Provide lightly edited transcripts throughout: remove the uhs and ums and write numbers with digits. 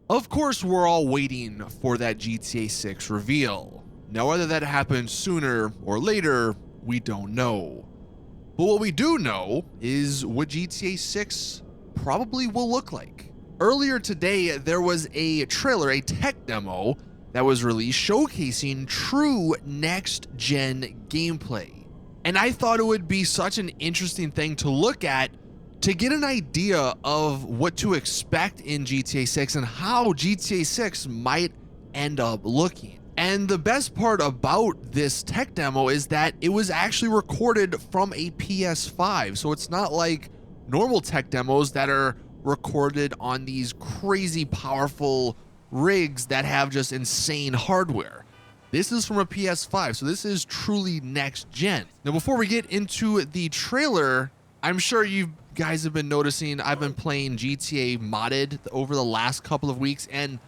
Of course, we're all waiting for that GTA 6 reveal. Now, whether that happens sooner or later, we don't know. But what we do know is what GTA 6 probably will look like. Earlier today, there was a trailer, a tech demo that was released showcasing true next-gen gameplay. And I thought it would be such an interesting thing to look at to get an idea of what to expect in GTA 6 and how GTA 6 might end up looking. And the best part about this tech demo is that it was actually recorded from a PS5. So it's not like normal tech demos that are recorded on these crazy powerful rigs that have just insane hardware. This is from a PS5, so this is truly next gen. Now, before we get into the trailer, I'm sure you guys have been noticing I've been playing GTA modded over the last couple of weeks, and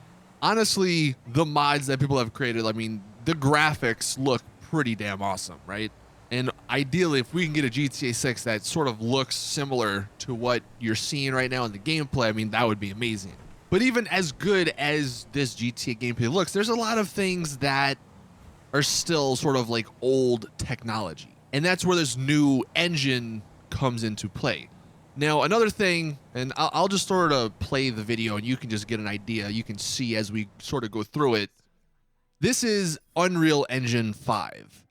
honestly, the mods that people have created, I mean, the graphics look pretty damn awesome, right? And ideally, if we can get a GTA 6 that sort of looks similar to what you're seeing right now in the gameplay, I mean, that would be amazing. But even as good as this GTA gameplay looks, there's a lot of things that are still sort of like old technology. And that's where this new engine comes into play. Now, another thing, and I'll just sort of play the video and you can just get an idea. You can see as we sort of go through it. This is Unreal Engine 5.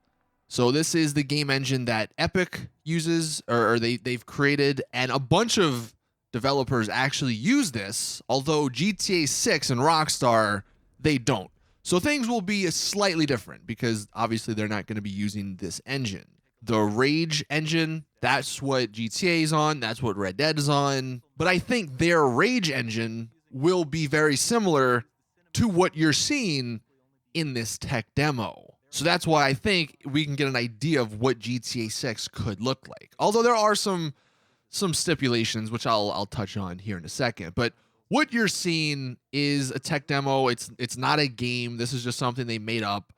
So this is the game engine that Epic uses, or they've created, and a bunch of developers actually use this, although GTA 6 and Rockstar, they don't. So things will be slightly different because obviously they're not going to be using this engine. The Rage engine, that's what GTA is on, that's what Red Dead is on, but I think their Rage engine will be very similar to what you're seeing in this tech demo. So that's why I think we can get an idea of what GTA 6 could look like. Although there are some stipulations, which I'll touch on here in a second, but what you're seeing is a tech demo. It's not a game. This is just something they made up.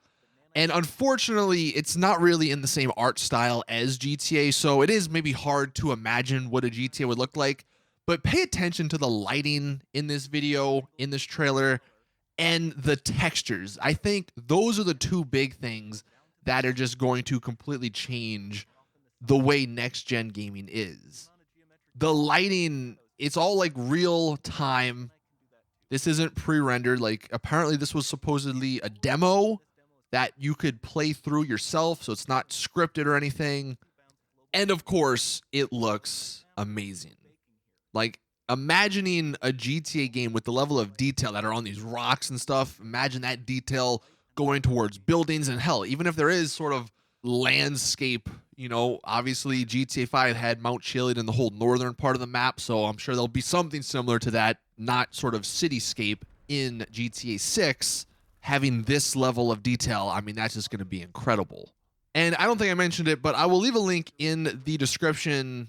And unfortunately, it's not really in the same art style as GTA, so it is maybe hard to imagine what a GTA would look like. But pay attention to the lighting in this video, in this trailer, and the textures. I think those are the two big things that are just going to completely change the way next-gen gaming is. The lighting, it's all like real time. This isn't pre-rendered. Like, apparently this was supposedly a demo that you could play through yourself, so it's not scripted or anything. And of course, it looks amazing. Like, imagining a GTA game with the level of detail that are on these rocks and stuff, imagine that detail going towards buildings, and hell, even if there is sort of landscape, you know, obviously GTA 5 had Mount Chiliad in the whole northern part of the map, so I'm sure there'll be something similar to that, not sort of cityscape in GTA 6. Having this level of detail, I mean, that's just going to be incredible. And I don't think I mentioned it, but I will leave a link in the description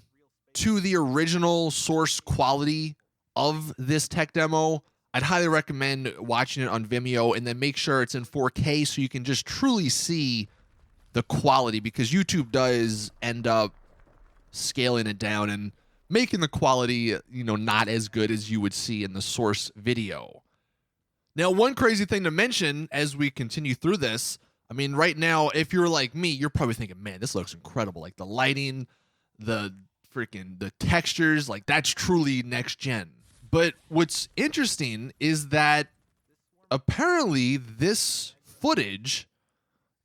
to the original source quality of this tech demo. I'd highly recommend watching it on Vimeo and then make sure it's in 4K so you can just truly see the quality, because YouTube does end up scaling it down and making the quality, you know, not as good as you would see in the source video. Now, one crazy thing to mention as we continue through this, I mean, right now, if you're like me, you're probably thinking, man, this looks incredible. Like the lighting, the textures, like that's truly next gen. But what's interesting is that apparently this footage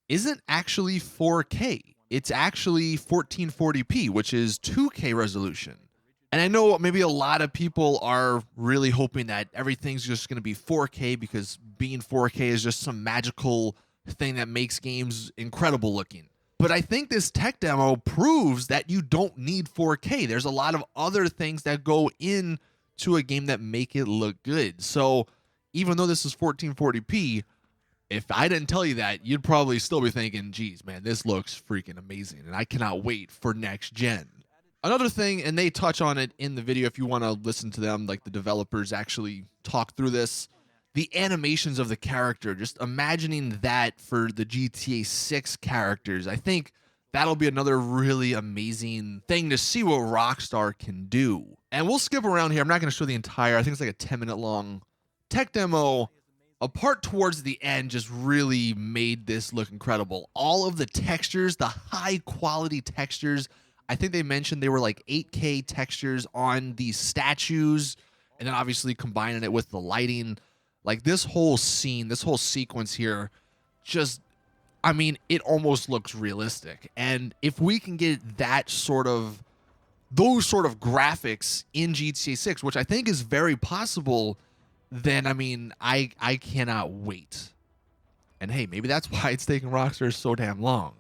isn't actually 4K. It's actually 1440p, which is 2K resolution. And I know maybe a lot of people are really hoping that everything's just going to be 4K because being 4K is just some magical thing that makes games incredible looking. But I think this tech demo proves that you don't need 4K. There's a lot of other things that go into a game that make it look good. So even though this is 1440p, if I didn't tell you that, you'd probably still be thinking, geez, man, this looks freaking amazing. And I cannot wait for next gen. Another thing, and they touch on it in the video if you want to listen to them, like the developers actually talk through this, the animations of the character, just imagining that for the GTA 6 characters, I think that'll be another really amazing thing to see what Rockstar can do. And we'll skip around here. I'm not going to show the entire, I think it's like a 10-minute long tech demo, a part towards the end just really made this look incredible. All of the textures, the high quality textures, I think they mentioned they were like 8K textures on these statues, and then obviously combining it with the lighting. Like this whole scene, this whole sequence here, just, I mean, it almost looks realistic. And if we can get that sort of, those sort of graphics in GTA 6, which I think is very possible, then I mean, I cannot wait. And hey, maybe that's why it's taking Rockstar so damn long.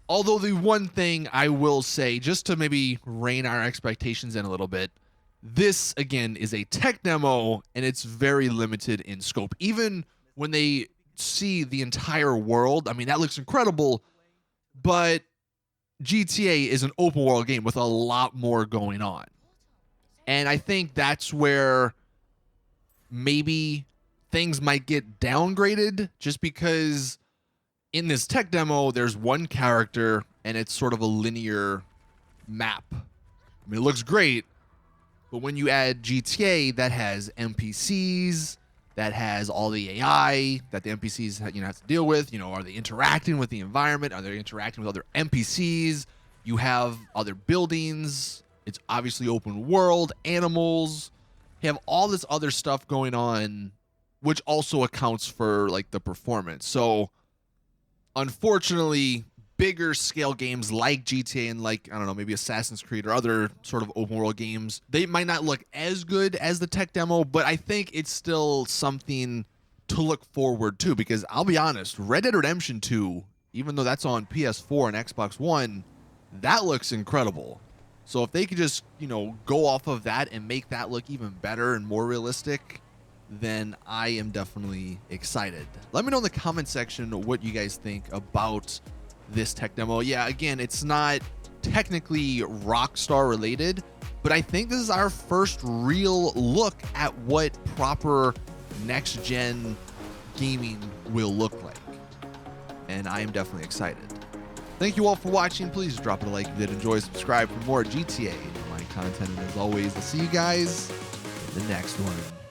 Although the one thing I will say, just to maybe rein our expectations in a little bit, this again is a tech demo and it's very limited in scope. Even when they see the entire world, I mean, that looks incredible, but GTA is an open world game with a lot more going on. And I think that's where maybe things might get downgraded, just because in this tech demo, there's one character and it's sort of a linear map. I mean, it looks great, but when you add GTA that has NPCs, that has all the AI that the NPCs have to deal with, are they interacting with the environment? Are they interacting with other NPCs? You have other buildings. It's obviously open world, animals. You have all this other stuff going on, which also accounts for like the performance. So unfortunately, bigger scale games like GTA and like, I don't know, maybe Assassin's Creed or other sort of open world games, they might not look as good as the tech demo, but I think it's still something to look forward to, because I'll be honest, Red Dead Redemption 2, even though that's on PS4 and Xbox One, that looks incredible. So if they could just, go off of that and make that look even better and more realistic, then I am definitely excited. Let me know in the comment section what you guys think about this tech demo. Yeah, again, it's not technically Rockstar related, but I think this is our first real look at what proper next gen gaming will look like. And I am definitely excited. Thank you all for watching. Please drop a like if you did enjoy, subscribe for more GTA and my content. And as always, I'll see you guys in the next one.